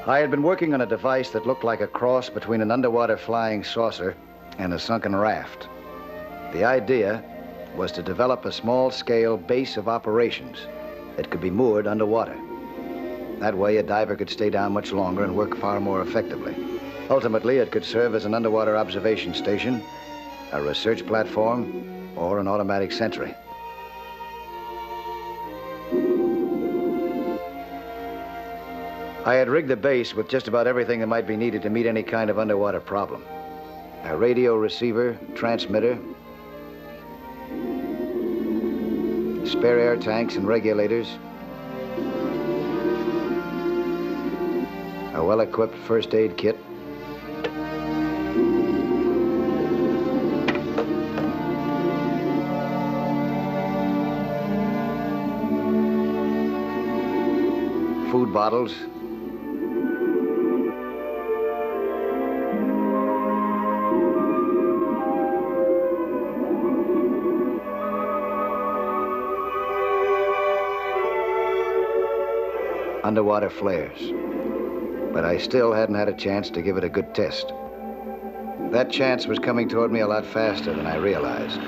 I had been working on a device that looked like a cross between an underwater flying saucer and a sunken raft. The idea was to develop a small-scale base of operations that could be moored underwater. That way, a diver could stay down much longer and work far more effectively. Ultimately, it could serve as an underwater observation station, a research platform, or an automatic sentry. I had rigged the base with just about everything that might be needed to meet any kind of underwater problem. A radio receiver, transmitter, spare air tanks and regulators, a well-equipped first aid kit, food bottles, underwater flares. But I still hadn't had a chance to give it a good test. That chance was coming toward me a lot faster than I realized,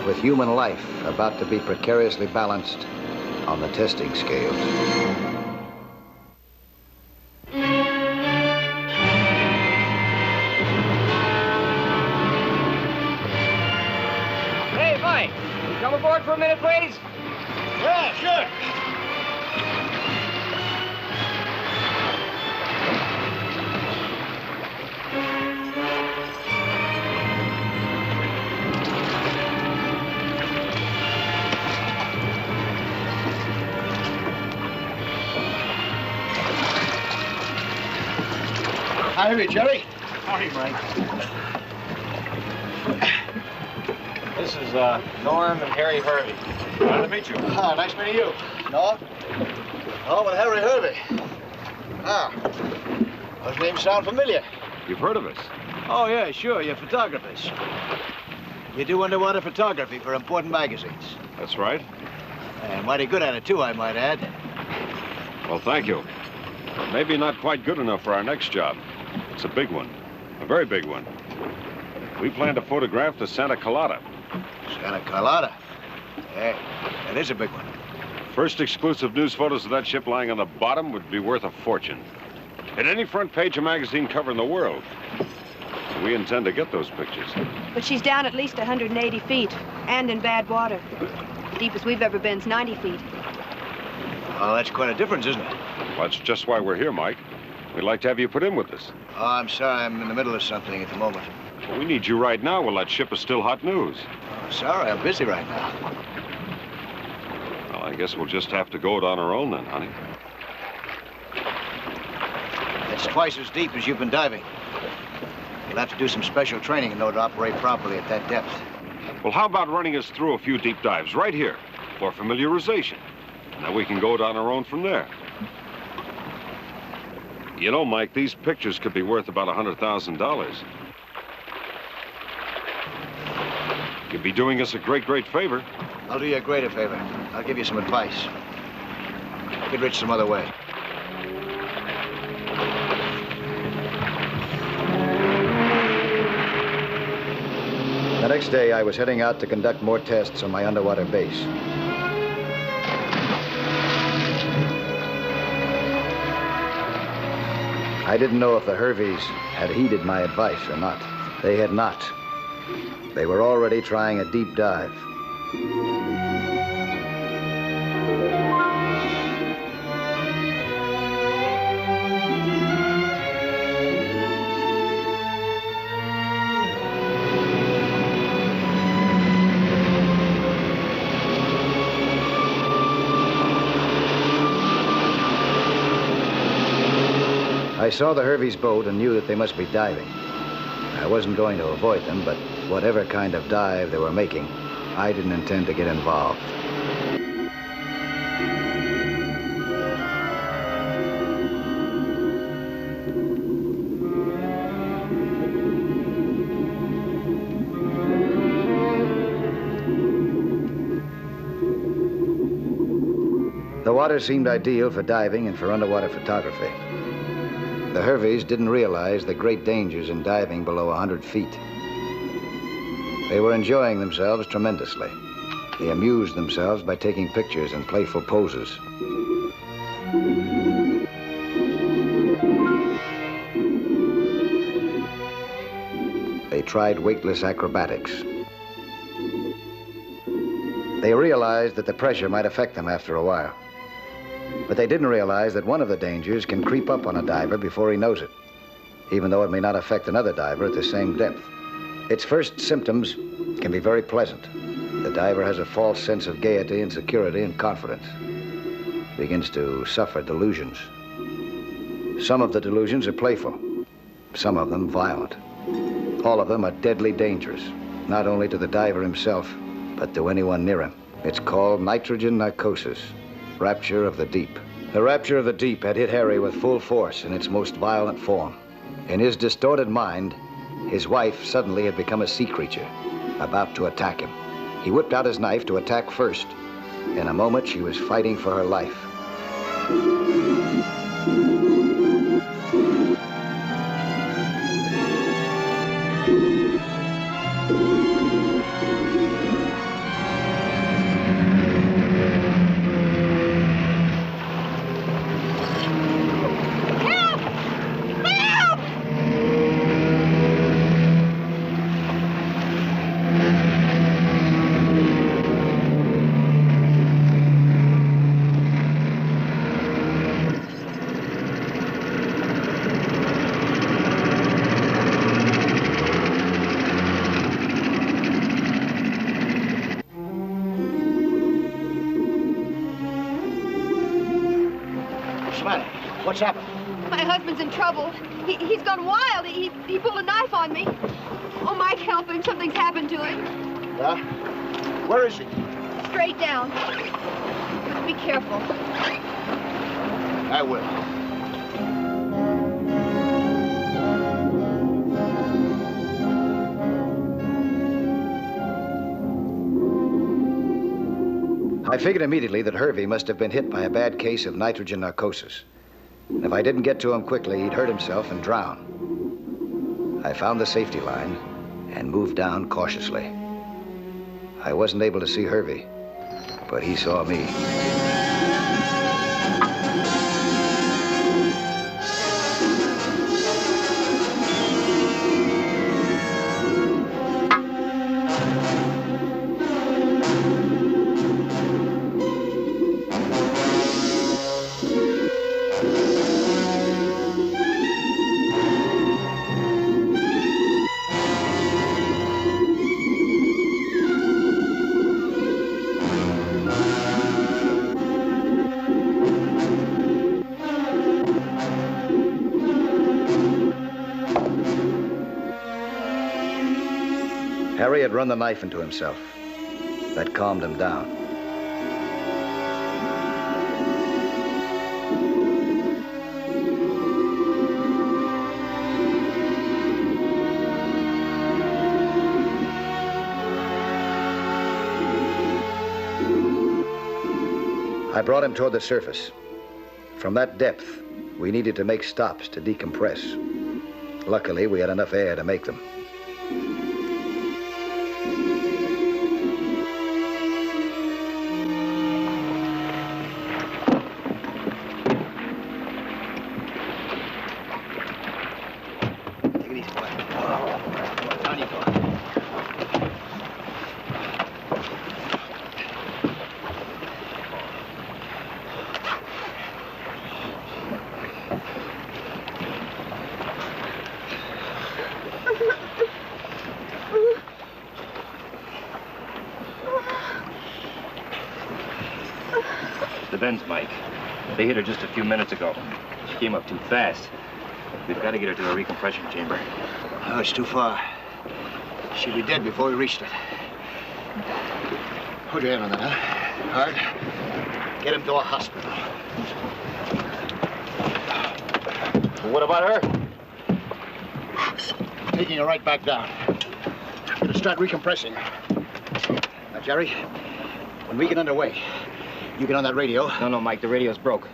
with human life about to be precariously balanced on the testing scales. Hey, Mike, can you come aboard for a minute, please? Yeah, sure. Howdy, Jerry. Howdy, Mike. This is Norm and Harry Hervey. Glad to meet you. Ah, nice meeting you. No? Oh, well, Harry Hervey. Ah. Those names sound familiar. You've heard of us? Oh, yeah, sure. You're photographers. You do underwater photography for important magazines. That's right. And mighty good at it, too, I might add. Well, thank you. But maybe not quite good enough for our next job. It's a big one. A very big one. We plan to photograph the Santa Colada. Santa Colada? Yeah, that is a big one. First exclusive news photos of that ship lying on the bottom would be worth a fortune. At any front page of magazine cover in the world. We intend to get those pictures. But she's down at least 180 feet and in bad water. The deepest we've ever been is 90 feet. Oh, that's quite a difference, isn't it? Well, that's just why we're here, Mike. We'd like to have you put in with us. Oh, I'm sorry. I'm in the middle of something at the moment. Well, we need you right now while that ship is still hot news. Oh, sorry. I'm busy right now. Well, I guess we'll just have to go it on our own then, honey. It's twice as deep as you've been diving. You'll have to do some special training in order to operate properly at that depth. Well, how about running us through a few deep dives right here for familiarization? And then we can go it on our own from there. You know, Mike, these pictures could be worth about $100,000. You'd be doing us a great, great favor. I'll do you a greater favor. I'll give you some advice. Get rich some other way. The next day, I was heading out to conduct more tests on my underwater base. I didn't know if the Herveys had heeded my advice or not. They had not. They were already trying a deep dive. I saw the Herveys' boat and knew that they must be diving. I wasn't going to avoid them, but whatever kind of dive they were making, I didn't intend to get involved. The water seemed ideal for diving and for underwater photography. The Herveys didn't realize the great dangers in diving below 100 feet. They were enjoying themselves tremendously. They amused themselves by taking pictures and playful poses. They tried weightless acrobatics. They realized that the pressure might affect them after a while. But they didn't realize that one of the dangers can creep up on a diver before he knows it, even though it may not affect another diver at the same depth. Its first symptoms can be very pleasant. The diver has a false sense of gaiety and security and confidence. Begins to suffer delusions. Some of the delusions are playful, some of them violent. All of them are deadly dangerous, not only to the diver himself, but to anyone near him. It's called nitrogen narcosis, rapture of the deep. The rapture of the deep had hit Harry with full force in its most violent form. In his distorted mind, his wife suddenly had become a sea creature, about to attack him. He whipped out his knife to attack first. In a moment, she was fighting for her life. What's happened? My husband's in trouble. He's gone wild. He pulled a knife on me. Oh, Mike, help him. Something's happened to him. Yeah? Where is he? Straight down. But be careful. I will. I figured immediately that Hervey must have been hit by a bad case of nitrogen narcosis. If I didn't get to him quickly, he'd hurt himself and drown. I found the safety line and moved down cautiously. I wasn't able to see Hervey, but he saw me. Harry had run the knife into himself. That calmed him down. I brought him toward the surface. From that depth, we needed to make stops to decompress. Luckily, we had enough air to make them. The Benz, Mike. They hit her just a few minutes ago. She came up too fast. We've got to get her to the recompression chamber. Oh, it's too far. She'd be dead before we reached it. Hold your hand on that, huh? Hard. Get him to a hospital. What about her? Taking her right back down. Gonna start recompressing. Now, Jerry, when we get underway, you get on that radio. No, Mike, the radio's broke.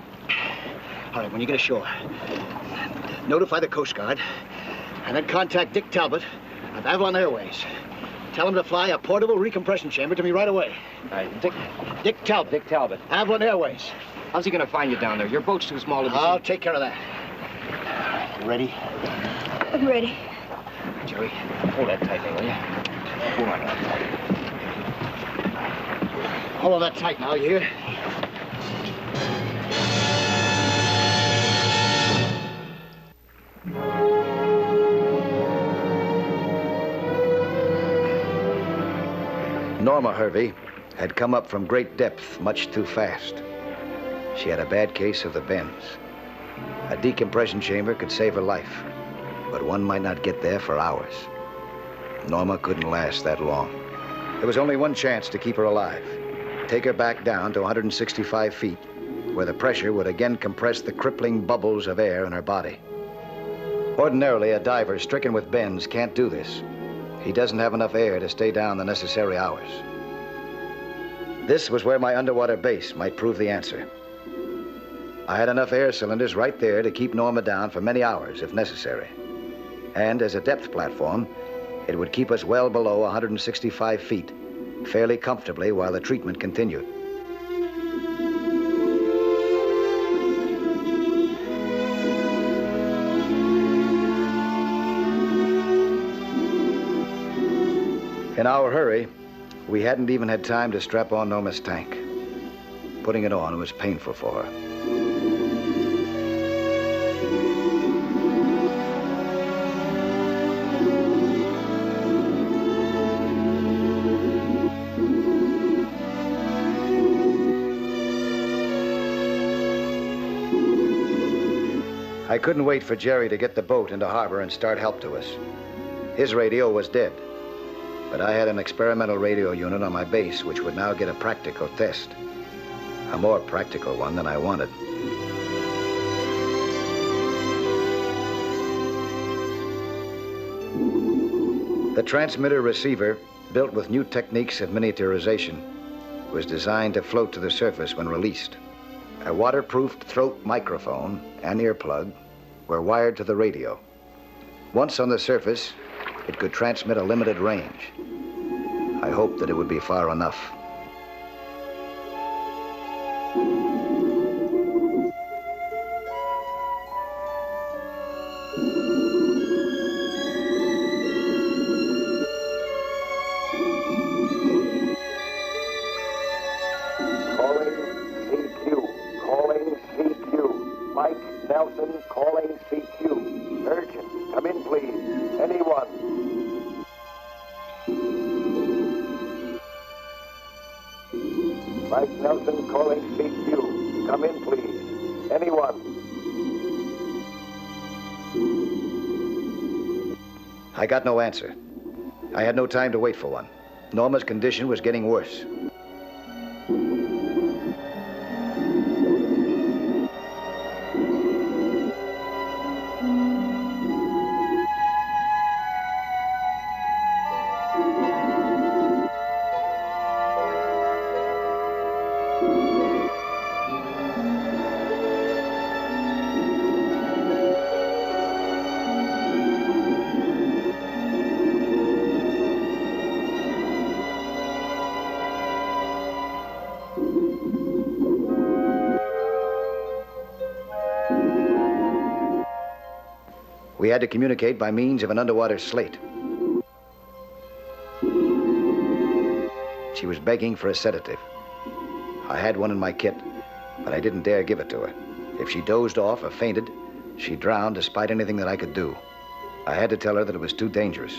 All right, when you get ashore, notify the Coast Guard, and then contact Dick Talbot of Avalon Airways. Tell him to fly a portable recompression chamber to me right away. All right, Dick Talbot. Dick Talbot. Avalon Airways. How's he gonna find you down there? Your boat's too small to be I'll seen. take care of that. You ready? I'm ready. Jerry, hold that tight, will you? Hold on. Hold on that tight now, you hear? Norma Hervey had come up from great depth much too fast. She had a bad case of the bends. A decompression chamber could save her life, but one might not get there for hours. Norma couldn't last that long. There was only one chance to keep her alive. Take her back down to 165 feet, where the pressure would again compress the crippling bubbles of air in her body. Ordinarily, a diver stricken with bends can't do this. He doesn't have enough air to stay down the necessary hours. This was where my underwater base might prove the answer. I had enough air cylinders right there to keep Norma down for many hours, if necessary. And as a depth platform, it would keep us well below 165 feet, fairly comfortably while the treatment continued. In our hurry, we hadn't even had time to strap on Norma's tank. Putting it on was painful for her. I couldn't wait for Jerry to get the boat into harbor and start help to us. His radio was dead, but I had an experimental radio unit on my base which would now get a practical test. A more practical one than I wanted. The transmitter receiver, built with new techniques of miniaturization, was designed to float to the surface when released. A waterproofed throat microphone and earplug were wired to the radio. Once on the surface, it could transmit a limited range. I hoped that it would be far enough. I got no answer. I had no time to wait for one. Norma's condition was getting worse. We had to communicate by means of an underwater slate. She was begging for a sedative. I had one in my kit, but I didn't dare give it to her. If she dozed off or fainted, she drowned despite anything that I could do. I had to tell her that it was too dangerous.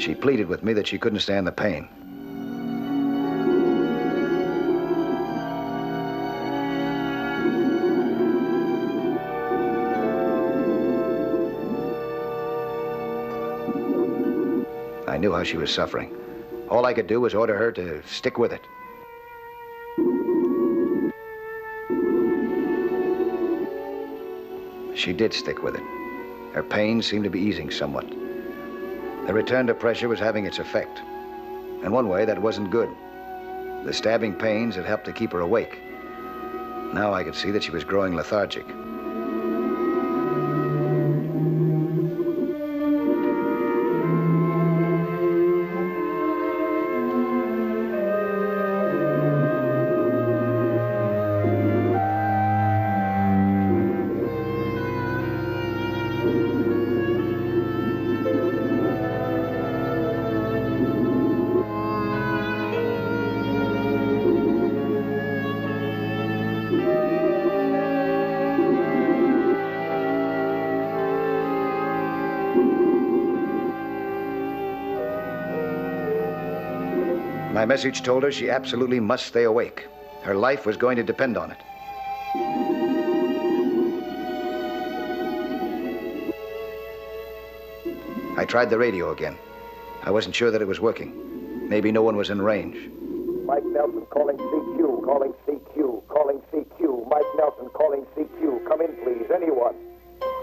She pleaded with me that she couldn't stand the pain. I knew how she was suffering. All I could do was order her to stick with it. She did stick with it. Her pain seemed to be easing somewhat. The return to pressure was having its effect. In one way, that wasn't good. The stabbing pains had helped to keep her awake. Now I could see that she was growing lethargic. My message told her she absolutely must stay awake. Her life was going to depend on it. I tried the radio again. I wasn't sure that it was working. Maybe no one was in range. Mike Nelson calling CQ, calling CQ, calling CQ. Mike Nelson calling CQ. Come in, please. Anyone?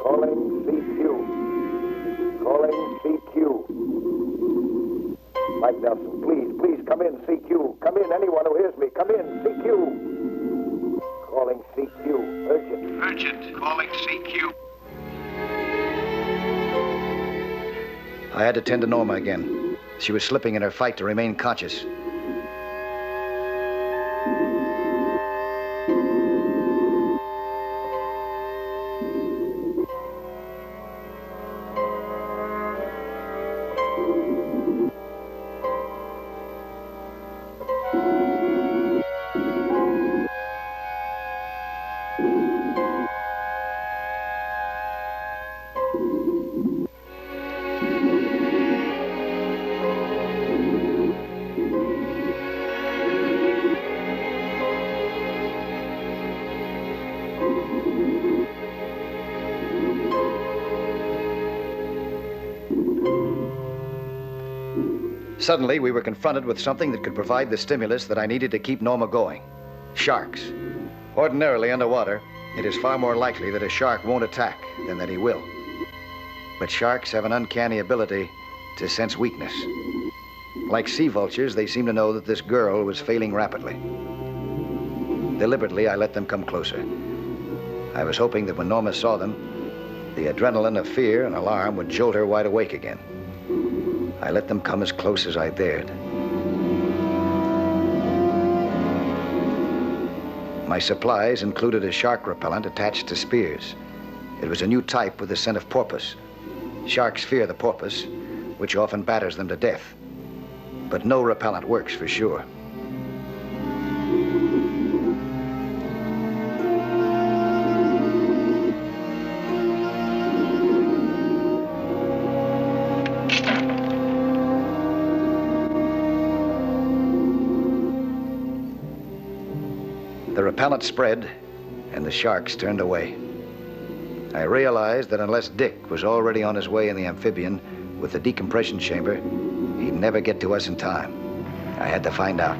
Calling CQ. Calling CQ. Mike Nelson, please, come in, CQ. Come in, anyone who hears me. Come in, CQ. Calling CQ. Urgent. Urgent. Calling CQ. I had to tend to Norma again. She was slipping in her fight to remain conscious. Suddenly, we were confronted with something that could provide the stimulus that I needed to keep Norma going. Sharks. Ordinarily, underwater, it is far more likely that a shark won't attack than that he will. But sharks have an uncanny ability to sense weakness. Like sea vultures, they seem to know that this girl was failing rapidly. Deliberately, I let them come closer. I was hoping that when Norma saw them, the adrenaline of fear and alarm would jolt her wide awake again. I let them come as close as I dared. My supplies included a shark repellent attached to spears. It was a new type with the scent of porpoise. Sharks fear the porpoise, which often batters them to death. But no repellent works for sure. The repellent spread, and the sharks turned away. I realized that unless Dick was already on his way in the amphibian with the decompression chamber, he'd never get to us in time. I had to find out.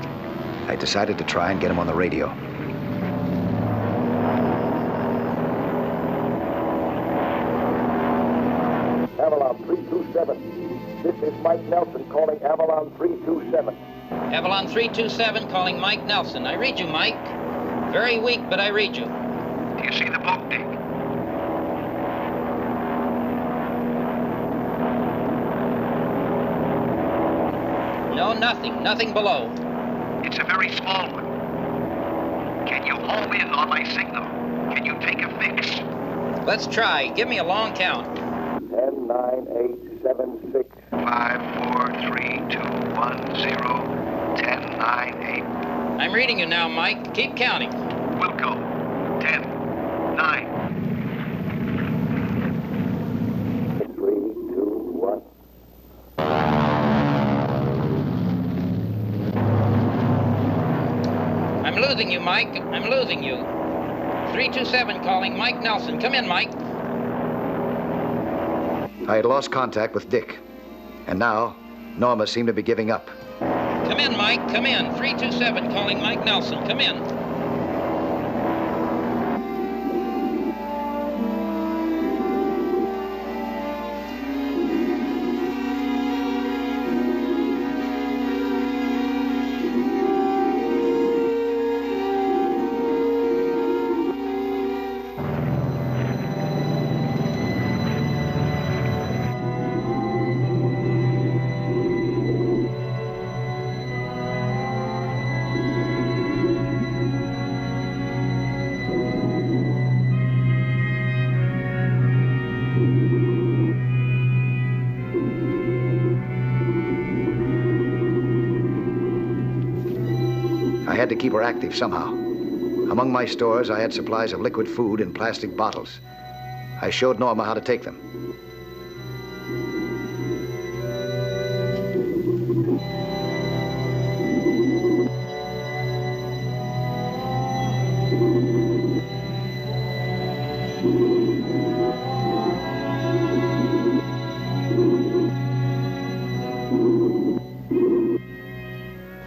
I decided to try and get him on the radio. Avalon 327. This is Mike Nelson calling Avalon 327. Avalon 327 calling Mike Nelson. I read you, Mike. Very weak, but I read you. Do you see the boat, Dick? No, nothing. Nothing below. It's a very small one. Can you home in on my signal? Can you take a fix? Let's try. Give me a long count. 10, 9, 8, 7, 6. 5, 4, 3, 2, 1, 0, 10, 9, 8. I'm reading you now, Mike. Keep counting. We'll go. 10, 9. 3, 2, 1. I'm losing you, Mike. I'm losing you. 327 calling Mike Nelson. Come in, Mike. I had lost contact with Dick, and now Norma seemed to be giving up. Come in, Mike. Come in. 327 calling Mike Nelson. Come in. had to keep her active somehow. Among my stores, I had supplies of liquid food in plastic bottles. I showed Norma how to take them.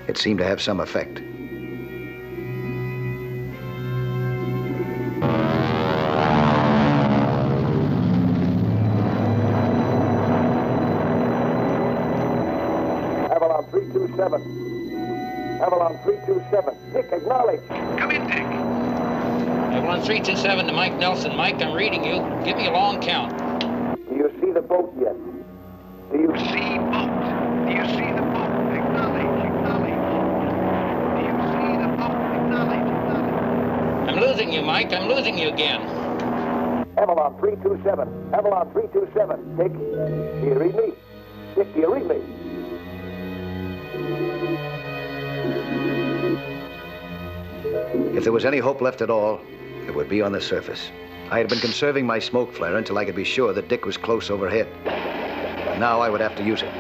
It seemed to have some effect. Avalon 327. Avalon 327. Dick, acknowledge. Come in, Dick. Avalon 327 to Mike Nelson. Mike, I'm reading you. Give me a long count. Do you see the boat yet? Do you See boat. Do you see the boat? Acknowledge, acknowledge. Do you see the boat? Acknowledge, acknowledge. I'm losing you, Mike. I'm losing you again. Avalon 327. Avalon 327. Dick, do you read me? Dick, do you read me? If there was any hope left at all, it would be on the surface. I had been conserving my smoke flare until I could be sure that Dick was close overhead. Now I would have to use it.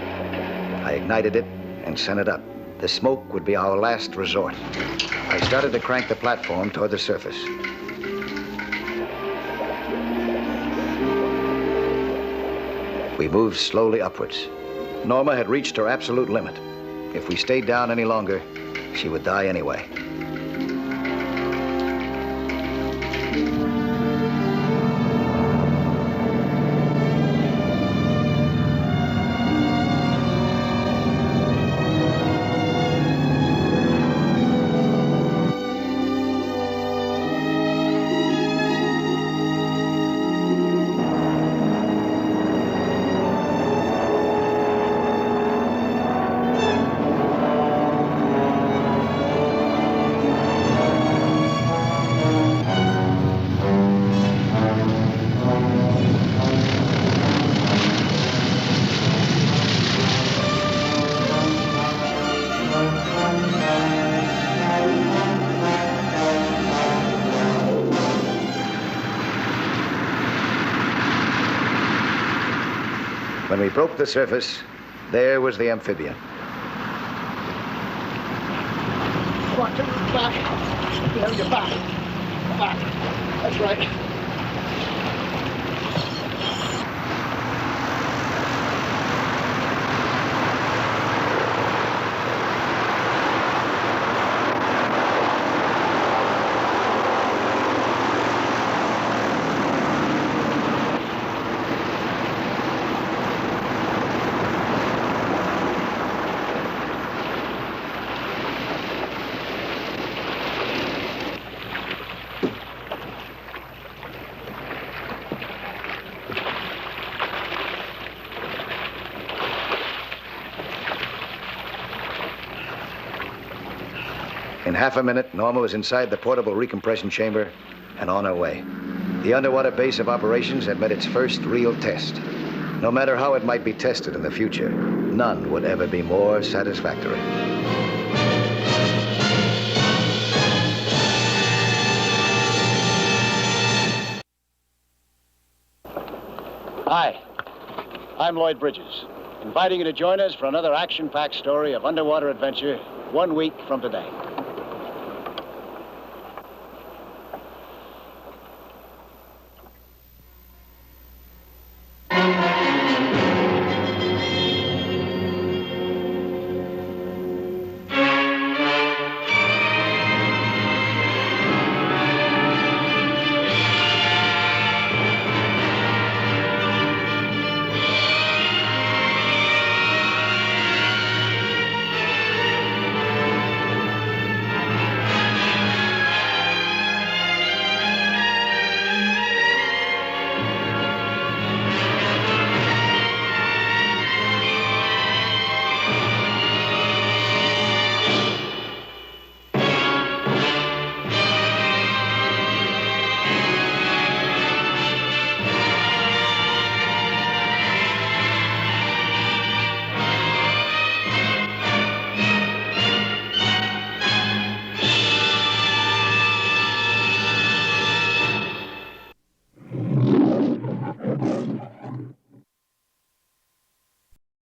I ignited it and sent it up. The smoke would be our last resort. I started to crank the platform toward the surface. We moved slowly upwards. Norma had reached her absolute limit. If we stayed down any longer, she would die anyway. When we broke the surface, there was the amphibian. Come on, back. You know, you're back. Back. That's right. In half a minute, Norma was inside the portable recompression chamber and on her way. The underwater base of operations had met its first real test. No matter how it might be tested in the future, none would ever be more satisfactory. Hi, I'm Lloyd Bridges, inviting you to join us for another action-packed story of underwater adventure 1 week from today.